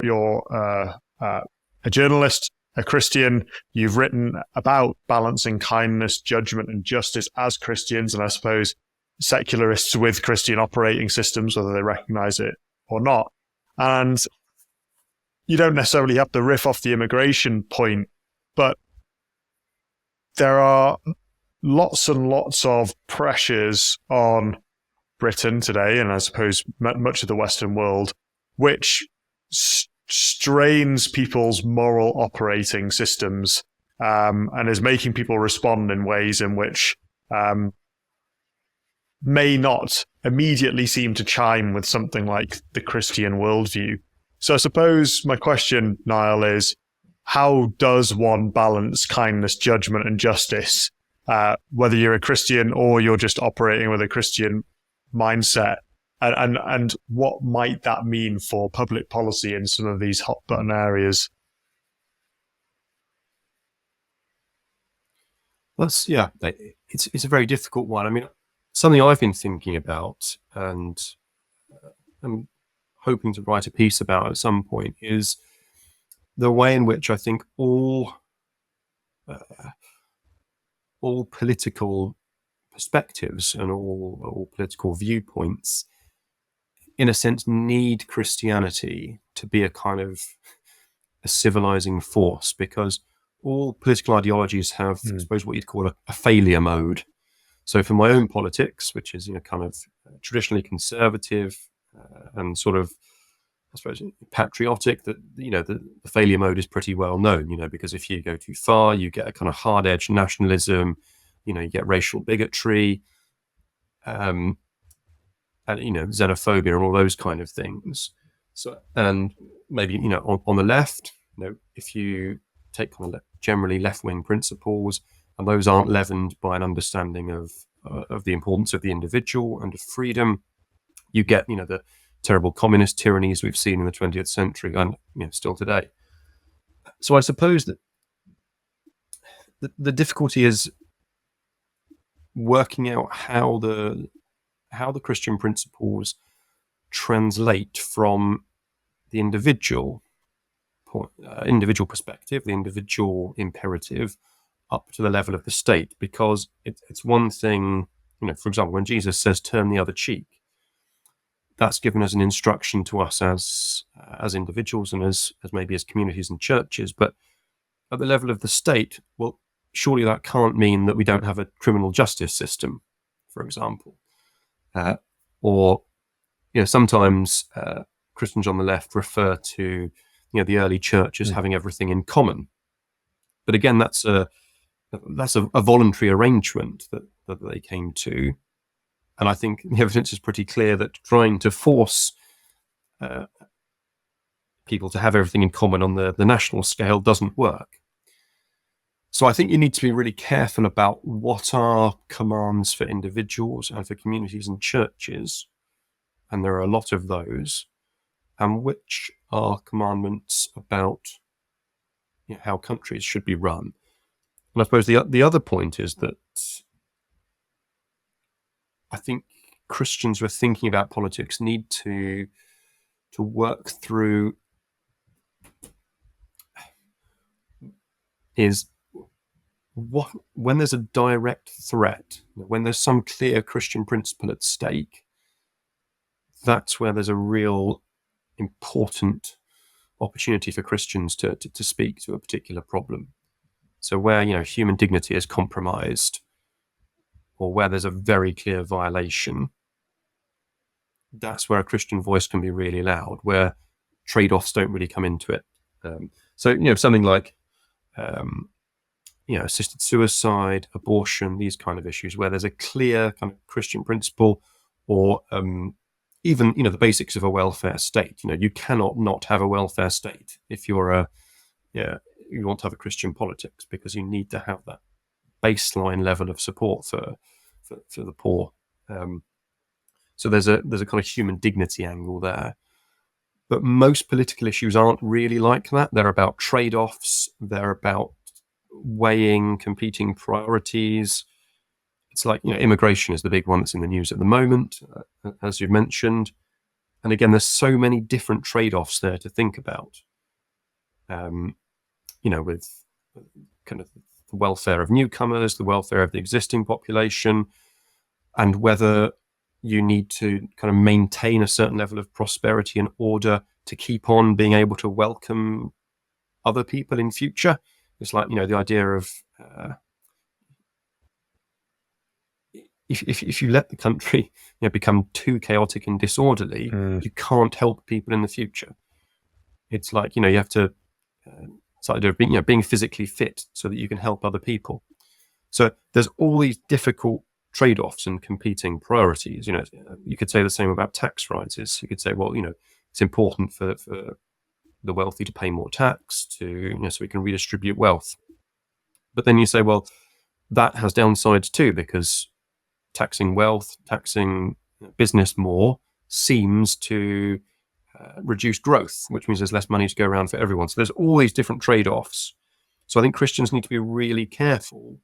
you're a journalist, a Christian. You've written about balancing kindness, judgment, and justice as Christians, and I suppose secularists with Christian operating systems, whether they recognize it or not. And you don't necessarily have to riff off the immigration point, but there are lots and lots of pressures on Britain today, and I suppose much of the Western world, which strains people's moral operating systems and is making people respond in ways in which may not immediately seem to chime with something like the Christian worldview. So I suppose my question, Niall, is how does one balance kindness, judgment, and justice, whether you're a Christian or you're just operating with a Christian mindset, and what might that mean for public policy in some of these hot button areas? It's a very difficult one. I mean, something I've been thinking about and I'm hoping to write a piece about at some point is the way in which I think all political perspectives and all political viewpoints, in a sense, need Christianity to be a kind of a civilizing force, because all political ideologies have, I suppose, what you'd call a failure mode. So for my own politics, which is, kind of traditionally conservative and sort of, I suppose, patriotic, that, the failure mode is pretty well known, because if you go too far, you get a kind of hard-edged nationalism, you get racial bigotry, and, xenophobia and all those kind of things. So, and maybe, on the left, if you take kind of generally left-wing principles, and those aren't leavened by an understanding of the importance of the individual and of freedom, you get, the terrible communist tyrannies we've seen in the 20th century and still today. So I suppose that the difficulty is working out how the Christian principles translate from the individual perspective, the individual imperative, up to the level of the state. Because it's one thing, for example, when Jesus says turn the other cheek, that's given as an instruction to us as individuals and as maybe as communities and churches. But at the level of the state, well, surely that can't mean that we don't have a criminal justice system, for example. Or sometimes Christians on the left refer to the early church as having everything in common. But again, that's a voluntary arrangement that they came to. And I think the evidence is pretty clear that trying to force people to have everything in common on the national scale doesn't work. So I think you need to be really careful about what are commands for individuals and for communities and churches, and there are a lot of those, and which are commandments about how countries should be run. And I suppose the other point is that I think Christians who are thinking about politics need to work through is when there's a direct threat, when there's some clear Christian principle at stake, that's where there's a real important opportunity for Christians to speak to a particular problem. So where human dignity is compromised, or where there's a very clear violation, that's where a Christian voice can be really loud, where trade-offs don't really come into it. So something like assisted suicide, abortion, these kind of issues, where there's a clear kind of Christian principle, or even the basics of a welfare state. You cannot not have a welfare state if you're you want to have a Christian politics, because you need to have that baseline level of support for the poor. So there's a kind of human dignity angle there. But most political issues aren't really like that. They're about trade-offs. They're about weighing competing priorities. It's like, immigration is the big one that's in the news at the moment, as you've mentioned. And again, there's so many different trade-offs there to think about. With kind of the welfare of newcomers, the welfare of the existing population, and whether you need to kind of maintain a certain level of prosperity in order to keep on being able to welcome other people in future. It's like, the idea of if you let the country become too chaotic and disorderly, you can't help people in the future. It's like, you have to it's the idea of being physically fit so that you can help other people. So there's all these difficult trade-offs and competing priorities. You could say the same about tax rises. You could say, well, it's important for the wealthy to pay more tax to, so we can redistribute wealth. But then you say, well, that has downsides too, because taxing wealth, taxing business more seems to reduce growth, which means there's less money to go around for everyone. So there's all these different trade-offs. So I think Christians need to be really careful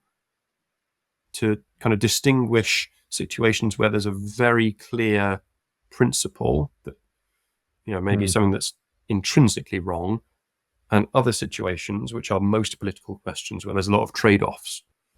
to kind of distinguish situations where there's a very clear principle that, maybe something that's intrinsically wrong, and other situations which are most political questions where there's a lot of trade-offs.